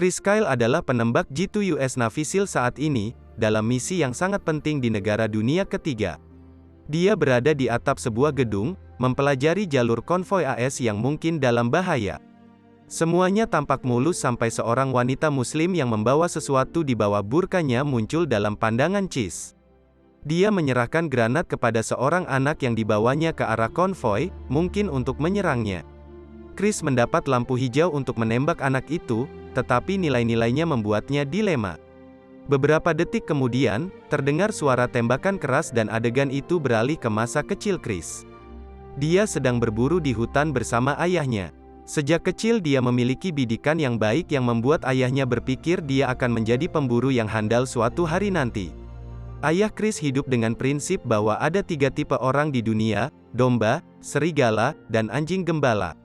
Chris Kyle adalah penembak Jitu US Navy SEAL saat ini, dalam misi yang sangat penting di negara dunia ketiga. Dia berada di atap sebuah gedung, mempelajari jalur konvoi AS yang mungkin dalam bahaya. Semuanya tampak mulus sampai seorang wanita muslim yang membawa sesuatu di bawah burkanya muncul dalam pandangan Chris. Dia menyerahkan granat kepada seorang anak yang dibawanya ke arah konvoi, mungkin untuk menyerangnya. Chris mendapat lampu hijau untuk menembak anak itu, tetapi nilai-nilainya membuatnya dilema. Beberapa detik kemudian, terdengar suara tembakan keras dan adegan itu beralih ke masa kecil Chris. Dia sedang berburu di hutan bersama ayahnya. Sejak kecil dia memiliki bidikan yang baik yang membuat ayahnya berpikir dia akan menjadi pemburu yang handal suatu hari nanti. Ayah Chris hidup dengan prinsip bahwa ada 3 tipe orang di dunia: domba, serigala, dan anjing gembala.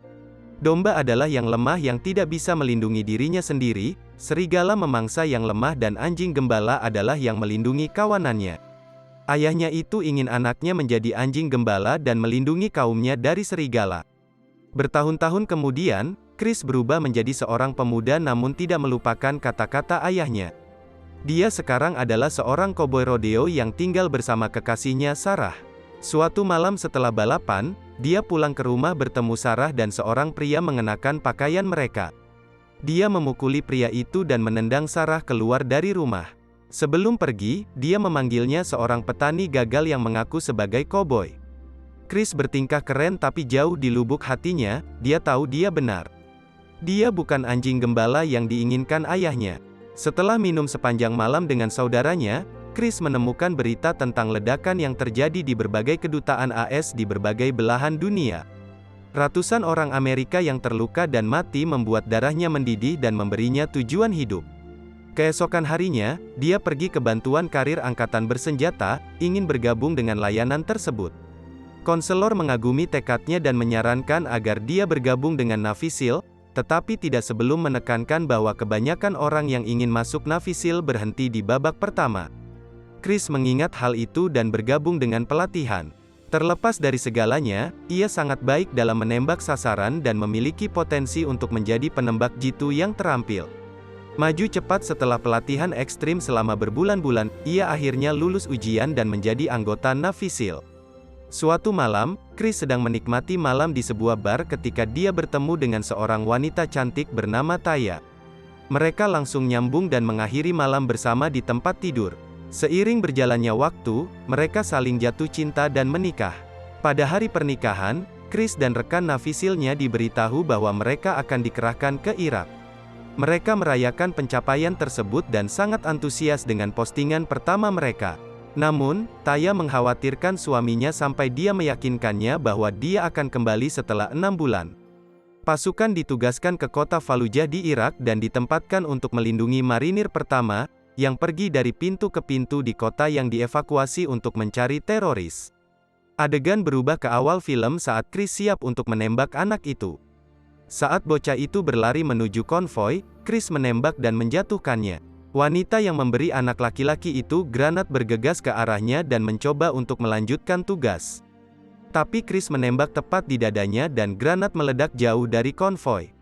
Domba adalah yang lemah yang tidak bisa melindungi dirinya sendiri, serigala memangsa yang lemah dan anjing gembala adalah yang melindungi kawanannya. Ayahnya itu ingin anaknya menjadi anjing gembala dan melindungi kaumnya dari serigala. Bertahun-tahun kemudian, Chris berubah menjadi seorang pemuda namun tidak melupakan kata-kata ayahnya. Dia sekarang adalah seorang koboi rodeo yang tinggal bersama kekasihnya Sarah. Suatu malam setelah balapan, dia pulang ke rumah bertemu Sarah dan seorang pria mengenakan pakaian mereka. Dia memukuli pria itu dan menendang Sarah keluar dari rumah. Sebelum pergi, dia memanggilnya seorang petani gagal yang mengaku sebagai koboi. Chris bertingkah keren tapi jauh di lubuk hatinya, dia tahu dia benar. Dia bukan anjing gembala yang diinginkan ayahnya. Setelah minum sepanjang malam dengan saudaranya, Chris menemukan berita tentang ledakan yang terjadi di berbagai kedutaan AS di berbagai belahan dunia. Ratusan orang Amerika yang terluka dan mati membuat darahnya mendidih dan memberinya tujuan hidup. Keesokan harinya, dia pergi ke bantuan karir angkatan bersenjata, ingin bergabung dengan layanan tersebut. Konselor mengagumi tekadnya dan menyarankan agar dia bergabung dengan Navy SEAL, tetapi tidak sebelum menekankan bahwa kebanyakan orang yang ingin masuk Navy SEAL berhenti di babak pertama. Chris mengingat hal itu dan bergabung dengan pelatihan. Terlepas dari segalanya, ia sangat baik dalam menembak sasaran dan memiliki potensi untuk menjadi penembak jitu yang terampil. Maju cepat setelah pelatihan ekstrim selama berbulan-bulan, ia akhirnya lulus ujian dan menjadi anggota Navy SEAL. Suatu malam, Chris sedang menikmati malam di sebuah bar ketika dia bertemu dengan seorang wanita cantik bernama Taya. Mereka langsung nyambung dan mengakhiri malam bersama di tempat tidur. Seiring berjalannya waktu, mereka saling jatuh cinta dan menikah. Pada hari pernikahan, Chris dan rekan Navy SEAL-nya diberitahu bahwa mereka akan dikerahkan ke Irak. Mereka merayakan pencapaian tersebut dan sangat antusias dengan postingan pertama mereka. Namun, Taya mengkhawatirkan suaminya sampai dia meyakinkannya bahwa dia akan kembali setelah 6 bulan. Pasukan ditugaskan ke kota Fallujah di Irak dan ditempatkan untuk melindungi marinir pertama, yang pergi dari pintu ke pintu di kota yang dievakuasi untuk mencari teroris. Adegan berubah ke awal film saat Chris siap untuk menembak anak itu. Saat bocah itu berlari menuju konvoi, Chris menembak dan menjatuhkannya. Wanita yang memberi anak laki-laki itu granat bergegas ke arahnya dan mencoba untuk melanjutkan tugas. Tapi Chris menembak tepat di dadanya dan granat meledak jauh dari konvoi.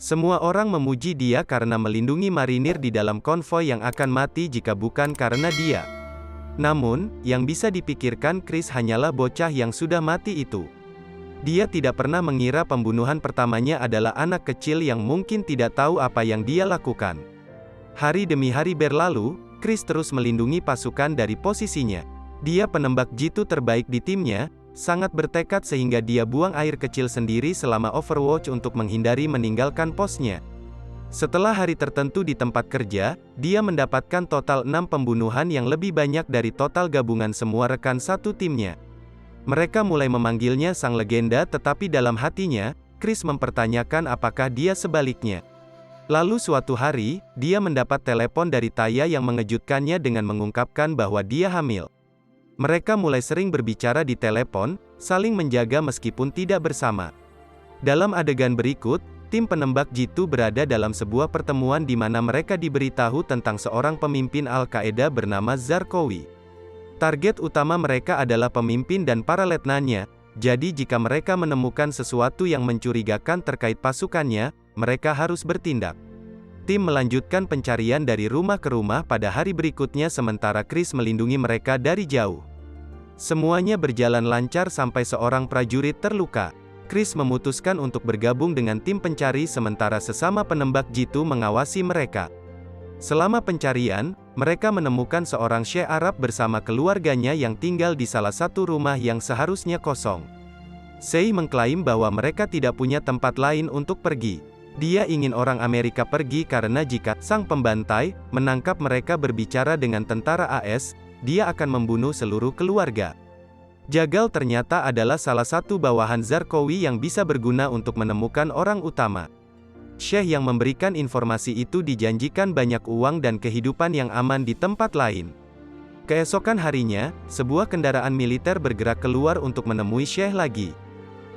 Semua orang memuji dia karena melindungi marinir di dalam konvoi yang akan mati jika bukan karena dia. Namun, yang bisa dipikirkan Chris hanyalah bocah yang sudah mati itu. Dia tidak pernah mengira pembunuhan pertamanya adalah anak kecil yang mungkin tidak tahu apa yang dia lakukan. Hari demi hari berlalu, Chris terus melindungi pasukan dari posisinya. Dia penembak jitu terbaik di timnya, sangat bertekad sehingga dia buang air kecil sendiri selama Overwatch untuk menghindari meninggalkan posnya. Setelah hari tertentu di tempat kerja, dia mendapatkan total 6 pembunuhan yang lebih banyak dari total gabungan semua rekan satu timnya. Mereka mulai memanggilnya sang legenda tetapi dalam hatinya, Chris mempertanyakan apakah dia sebaliknya. Lalu suatu hari, dia mendapat telepon dari Taya yang mengejutkannya dengan mengungkapkan bahwa dia hamil. Mereka mulai sering berbicara di telepon, saling menjaga meskipun tidak bersama. Dalam adegan berikut, tim penembak jitu berada dalam sebuah pertemuan di mana mereka diberitahu tentang seorang pemimpin Al-Qaeda bernama Zarqawi. Target utama mereka adalah pemimpin dan para letnannya, jadi jika mereka menemukan sesuatu yang mencurigakan terkait pasukannya, mereka harus bertindak. Tim melanjutkan pencarian dari rumah ke rumah pada hari berikutnya sementara Chris melindungi mereka dari jauh. Semuanya berjalan lancar sampai seorang prajurit terluka. Chris memutuskan untuk bergabung dengan tim pencari sementara sesama penembak jitu mengawasi mereka. Selama pencarian, mereka menemukan seorang Syekh Arab bersama keluarganya yang tinggal di salah satu rumah yang seharusnya kosong. Sei mengklaim bahwa mereka tidak punya tempat lain untuk pergi. Dia ingin orang Amerika pergi karena jika sang pembantai menangkap mereka berbicara dengan tentara AS, dia akan membunuh seluruh keluarga. Jagal ternyata adalah salah satu bawahan Zarqawi yang bisa berguna untuk menemukan orang utama. Syekh yang memberikan informasi itu dijanjikan banyak uang dan kehidupan yang aman di tempat lain. Keesokan harinya, sebuah kendaraan militer bergerak keluar untuk menemui Syekh lagi.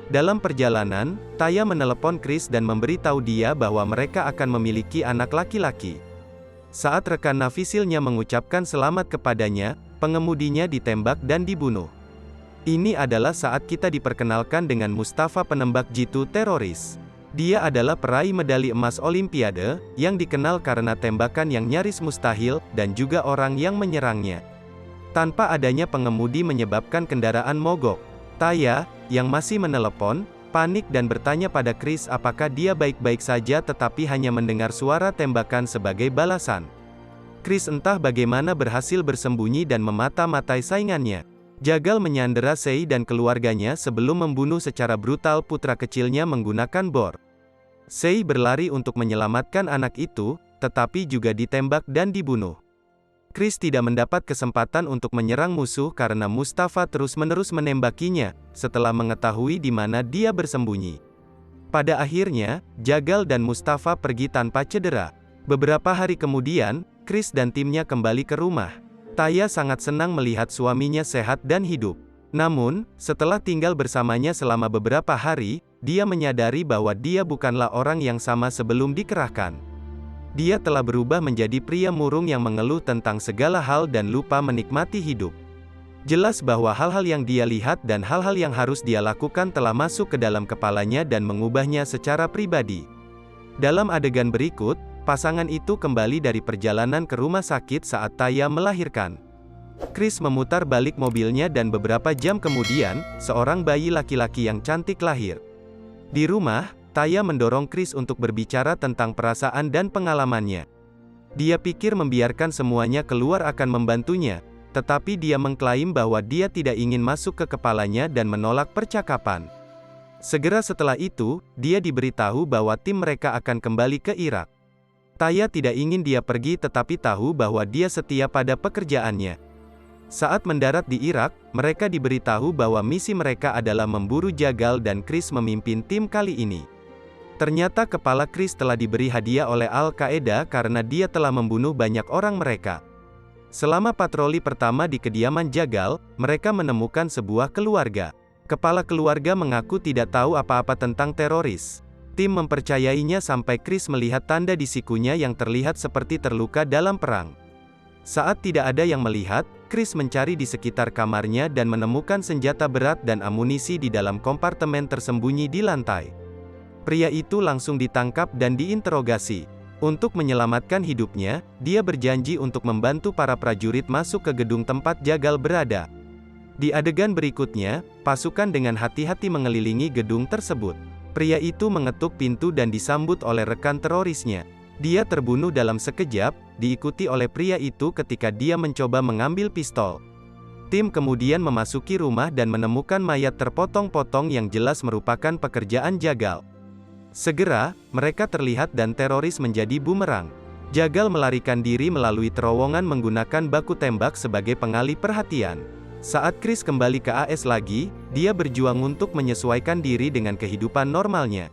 Dalam perjalanan, Taya menelepon Chris dan memberitahu dia bahwa mereka akan memiliki anak laki-laki. Saat rekan Nafisilnya mengucapkan selamat kepadanya, pengemudinya ditembak dan dibunuh. Ini adalah saat kita diperkenalkan dengan Mustafa penembak jitu teroris. Dia adalah peraih medali emas Olimpiade, yang dikenal karena tembakan yang nyaris mustahil, dan juga orang yang menyerangnya. Tanpa adanya pengemudi menyebabkan kendaraan mogok. Taya, yang masih menelepon, panik dan bertanya pada Chris apakah dia baik-baik saja tetapi hanya mendengar suara tembakan sebagai balasan. Chris entah bagaimana berhasil bersembunyi dan memata-matai saingannya. Jagal menyandera Sei dan keluarganya sebelum membunuh secara brutal putra kecilnya menggunakan bor. Sei berlari untuk menyelamatkan anak itu, tetapi juga ditembak dan dibunuh. Chris tidak mendapat kesempatan untuk menyerang musuh karena Mustafa terus-menerus menembakinya, setelah mengetahui di mana dia bersembunyi. Pada akhirnya, Jagal dan Mustafa pergi tanpa cedera. Beberapa hari kemudian, Chris dan timnya kembali ke rumah. Taya sangat senang melihat suaminya sehat dan hidup. Namun, setelah tinggal bersamanya selama beberapa hari, dia menyadari bahwa dia bukanlah orang yang sama sebelum dikerahkan. Dia telah berubah menjadi pria murung yang mengeluh tentang segala hal dan lupa menikmati hidup. Jelas bahwa hal-hal yang dia lihat dan hal-hal yang harus dia lakukan telah masuk ke dalam kepalanya dan mengubahnya secara pribadi. Dalam adegan berikut, pasangan itu kembali dari perjalanan ke rumah sakit saat Taya melahirkan. Chris memutar balik mobilnya dan beberapa jam kemudian, seorang bayi laki-laki yang cantik lahir. Di rumah, Taya mendorong Chris untuk berbicara tentang perasaan dan pengalamannya. Dia pikir membiarkan semuanya keluar akan membantunya, tetapi dia mengklaim bahwa dia tidak ingin masuk ke kepalanya dan menolak percakapan. Segera setelah itu, dia diberitahu bahwa tim mereka akan kembali ke Irak. Taya tidak ingin dia pergi tetapi tahu bahwa dia setia pada pekerjaannya. Saat mendarat di Irak, mereka diberitahu bahwa misi mereka adalah memburu Jagal dan Chris memimpin tim kali ini. Ternyata kepala Chris telah diberi hadiah oleh Al-Qaeda karena dia telah membunuh banyak orang mereka. Selama patroli pertama di kediaman Jagal, mereka menemukan sebuah keluarga. Kepala keluarga mengaku tidak tahu apa-apa tentang teroris. Tim mempercayainya sampai Chris melihat tanda di sikunya yang terlihat seperti terluka dalam perang. Saat tidak ada yang melihat, Chris mencari di sekitar kamarnya dan menemukan senjata berat dan amunisi di dalam kompartemen tersembunyi di lantai. Pria itu langsung ditangkap dan diinterogasi. Untuk menyelamatkan hidupnya, dia berjanji untuk membantu para prajurit masuk ke gedung tempat Jagal berada. Di adegan berikutnya, pasukan dengan hati-hati mengelilingi gedung tersebut. Pria itu mengetuk pintu dan disambut oleh rekan terorisnya. Dia terbunuh dalam sekejap, diikuti oleh pria itu ketika dia mencoba mengambil pistol. Tim kemudian memasuki rumah dan menemukan mayat terpotong-potong yang jelas merupakan pekerjaan Jagal. Segera, mereka terlihat dan teroris menjadi bumerang. Jagal melarikan diri melalui terowongan menggunakan baku tembak sebagai pengalih perhatian. Saat Chris kembali ke AS lagi, dia berjuang untuk menyesuaikan diri dengan kehidupan normalnya.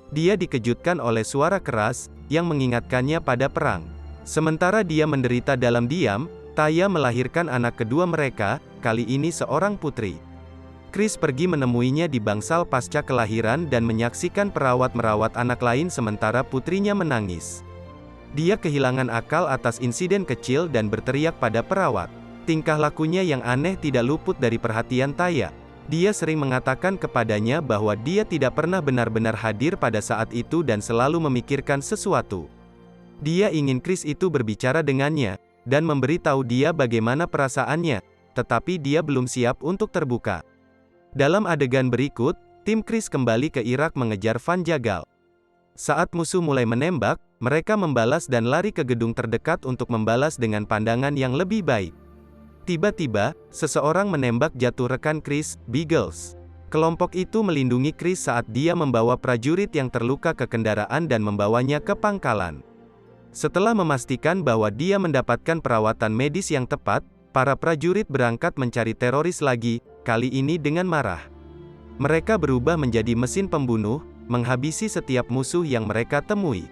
Dia dikejutkan oleh suara keras, yang mengingatkannya pada perang. Sementara dia menderita dalam diam, Taya melahirkan anak kedua mereka, kali ini seorang putri. Chris pergi menemuinya di bangsal pasca kelahiran dan menyaksikan perawat merawat anak lain sementara putrinya menangis. Dia kehilangan akal atas insiden kecil dan berteriak pada perawat. Tingkah lakunya yang aneh tidak luput dari perhatian Taya. Dia sering mengatakan kepadanya bahwa dia tidak pernah benar-benar hadir pada saat itu dan selalu memikirkan sesuatu. Dia ingin Chris itu berbicara dengannya, dan memberitahu dia bagaimana perasaannya, tetapi dia belum siap untuk terbuka. Dalam adegan berikut, tim Chris kembali ke Irak mengejar Van Jagal. Saat musuh mulai menembak, mereka membalas dan lari ke gedung terdekat untuk membalas dengan pandangan yang lebih baik. Tiba-tiba, seseorang menembak jatuh rekan Chris, Biggles. Kelompok itu melindungi Chris saat dia membawa prajurit yang terluka ke kendaraan dan membawanya ke pangkalan. Setelah memastikan bahwa dia mendapatkan perawatan medis yang tepat, para prajurit berangkat mencari teroris lagi, kali ini dengan marah. Mereka berubah menjadi mesin pembunuh, menghabisi setiap musuh yang mereka temui.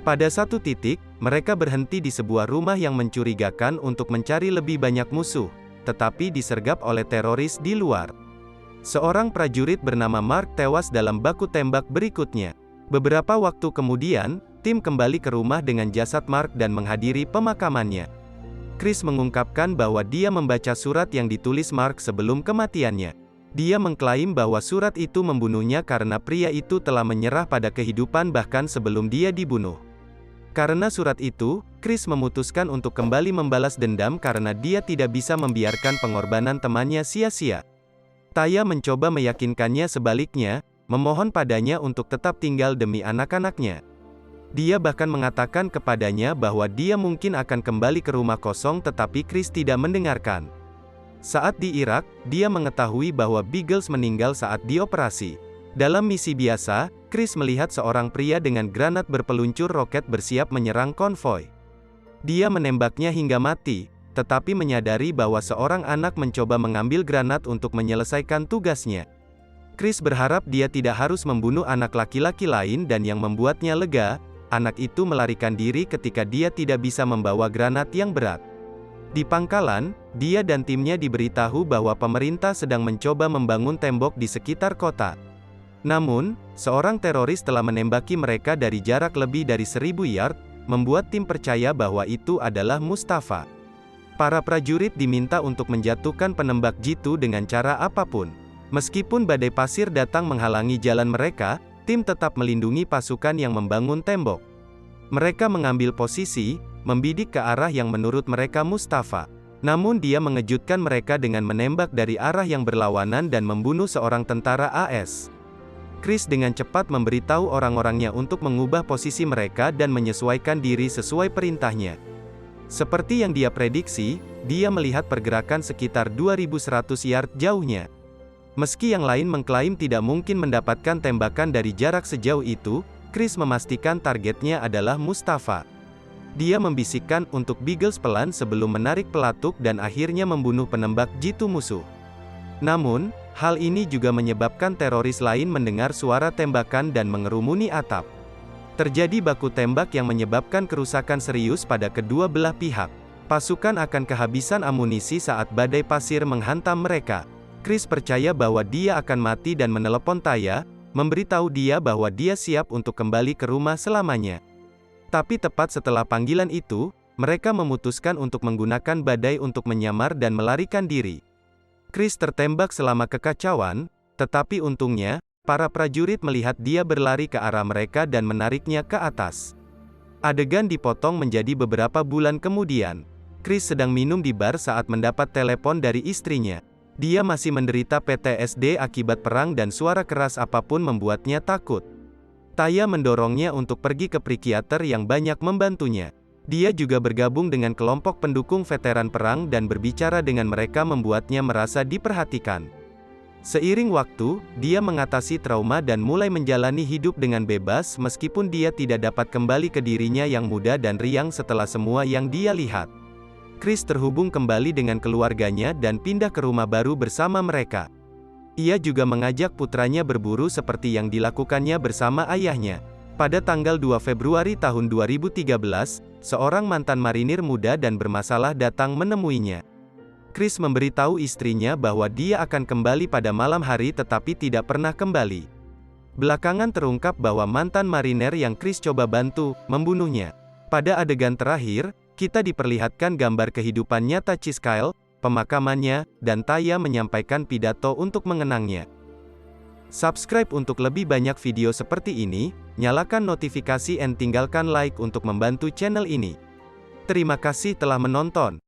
Pada satu titik, mereka berhenti di sebuah rumah yang mencurigakan untuk mencari lebih banyak musuh, tetapi disergap oleh teroris di luar. Seorang prajurit bernama Mark tewas dalam baku tembak berikutnya. Beberapa waktu kemudian, tim kembali ke rumah dengan jasad Mark dan menghadiri pemakamannya. Chris mengungkapkan bahwa dia membaca surat yang ditulis Mark sebelum kematiannya. Dia mengklaim bahwa surat itu membunuhnya karena pria itu telah menyerah pada kehidupan bahkan sebelum dia dibunuh. Karena surat itu, Chris memutuskan untuk kembali membalas dendam karena dia tidak bisa membiarkan pengorbanan temannya sia-sia. Taya mencoba meyakinkannya sebaliknya, memohon padanya untuk tetap tinggal demi anak-anaknya. Dia bahkan mengatakan kepadanya bahwa dia mungkin akan kembali ke rumah kosong tetapi Chris tidak mendengarkan. Saat di Irak, dia mengetahui bahwa Biggles meninggal saat dioperasi. Dalam misi biasa, Chris melihat seorang pria dengan granat berpeluncur roket bersiap menyerang konvoi. Dia menembaknya hingga mati, tetapi menyadari bahwa seorang anak mencoba mengambil granat untuk menyelesaikan tugasnya. Chris berharap dia tidak harus membunuh anak laki-laki lain dan yang membuatnya lega, anak itu melarikan diri ketika dia tidak bisa membawa granat yang berat. Di pangkalan, dia dan timnya diberitahu bahwa pemerintah sedang mencoba membangun tembok di sekitar kota. Namun, seorang teroris telah menembaki mereka dari jarak lebih dari 1000 yard, membuat tim percaya bahwa itu adalah Mustafa. Para prajurit diminta untuk menjatuhkan penembak jitu dengan cara apapun. Meskipun badai pasir datang menghalangi jalan mereka, tim tetap melindungi pasukan yang membangun tembok. Mereka mengambil posisi, membidik ke arah yang menurut mereka Mustafa. Namun dia mengejutkan mereka dengan menembak dari arah yang berlawanan dan membunuh seorang tentara AS. Chris dengan cepat memberitahu orang-orangnya untuk mengubah posisi mereka dan menyesuaikan diri sesuai perintahnya. Seperti yang dia prediksi, dia melihat pergerakan sekitar 2100 yard jauhnya. Meski yang lain mengklaim tidak mungkin mendapatkan tembakan dari jarak sejauh itu, Chris memastikan targetnya adalah Mustafa. Dia membisikkan untuk Biggles pelan sebelum menarik pelatuk dan akhirnya membunuh penembak jitu musuh. Namun, hal ini juga menyebabkan teroris lain mendengar suara tembakan dan mengerumuni atap. Terjadi baku tembak yang menyebabkan kerusakan serius pada kedua belah pihak. Pasukan akan kehabisan amunisi saat badai pasir menghantam mereka. Chris percaya bahwa dia akan mati dan menelepon Taya, memberitahu dia bahwa dia siap untuk kembali ke rumah selamanya. Tapi tepat setelah panggilan itu, mereka memutuskan untuk menggunakan badai untuk menyamar dan melarikan diri. Chris tertembak selama kekacauan, tetapi untungnya, para prajurit melihat dia berlari ke arah mereka dan menariknya ke atas. Adegan dipotong menjadi beberapa bulan kemudian. Chris sedang minum di bar saat mendapat telepon dari istrinya. Dia masih menderita PTSD akibat perang dan suara keras apapun membuatnya takut. Taya mendorongnya untuk pergi ke psikiater yang banyak membantunya. Dia juga bergabung dengan kelompok pendukung veteran perang dan berbicara dengan mereka membuatnya merasa diperhatikan. Seiring waktu, dia mengatasi trauma dan mulai menjalani hidup dengan bebas meskipun dia tidak dapat kembali ke dirinya yang muda dan riang setelah semua yang dia lihat. Chris terhubung kembali dengan keluarganya dan pindah ke rumah baru bersama mereka. Ia juga mengajak putranya berburu seperti yang dilakukannya bersama ayahnya. Pada tanggal 2 Februari tahun 2013, seorang mantan marinir muda dan bermasalah datang menemuinya. Chris memberitahu istrinya bahwa dia akan kembali pada malam hari tetapi tidak pernah kembali. Belakangan terungkap bahwa mantan marinir yang Chris coba bantu, membunuhnya. Pada adegan terakhir, kita diperlihatkan gambar kehidupan nyata Chiskyle, pemakamannya, dan Taya menyampaikan pidato untuk mengenangnya. Subscribe untuk lebih banyak video seperti ini, nyalakan notifikasi dan tinggalkan like untuk membantu channel ini. Terima kasih telah menonton.